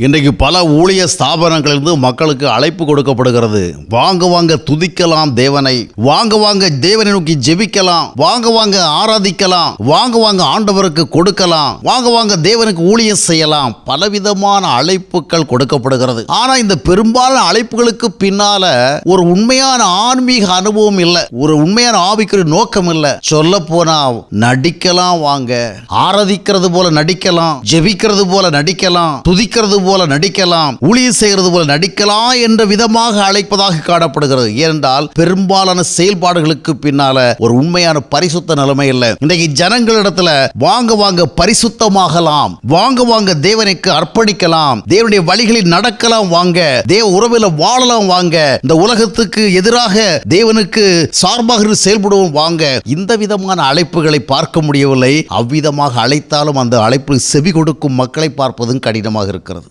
இன்றைக்கு பல ஊழிய ஸ்தாபனங்களிலிருந்து மக்களுக்கு அழைப்பு கொடுக்கப்படுகிறது. வாங்க வாங்க துதிக்கலாம் தேவனை, வாங்க வாங்க தேவனை நோக்கி ஜெபிக்கலாம், வாங்க வாங்க ஆராதிக்கலாம், வாங்க வாங்க ஆண்டவருக்கு கொடுக்கலாம், வாங்க வாங்க தேவனுக்கு ஊழியம் செய்யலாம். பலவிதமான அழைப்புகள் கொடுக்கப்படுகிறது. ஆனா இந்த பெரும்பாலான அழைப்புகளுக்கு பின்னால ஒரு உண்மையான ஆன்மீக அனுபவம் இல்லை, ஒரு உண்மையான ஆவிக்குரிய நோக்கம் இல்லை. சொல்ல போனா நடிக்கலாம், வாங்க ஆராதிக்கிறது போல நடிக்கலாம், ஜெபிக்கிறது போல நடிக்கலாம், துதிக்கிறது போல நடிக்கலாம், ஊழியம் செய்கிறது போல நடிக்கலாம் என்ற விதமாக அழைப்பதாக காணப்படுகிறது. ஏனென்றால் பெரும்பாலான செயல்பாடுகளுக்கு பின்னால ஒரு உண்மையான பரிசுத்த நிலைமை இல்லை. இன்றைக்கு ஜனங்களிடத்துல வாங்க வாங்க பரிசுத்தமாகலாம், வாங்க வாங்க தேவனுக்கு அர்ப்பணிக்கலாம், தேவனுடைய வழிகளில் நடக்கலாம், வாங்க தேவ உறவில் வாழலாம், வாங்க இந்த உலகத்துக்கு எதிராக தேவனுக்கு சார்பாக செயல்படுவோம், வாங்க. இந்த விதமான அழைப்புகளை பார்க்க முடியவில்லை. அவ்விதமாக அழைத்தாலும் அந்த அழைப்பு செவி கொடுக்கும் மக்களை பார்ப்பதும் கடினமாக இருக்கிறது.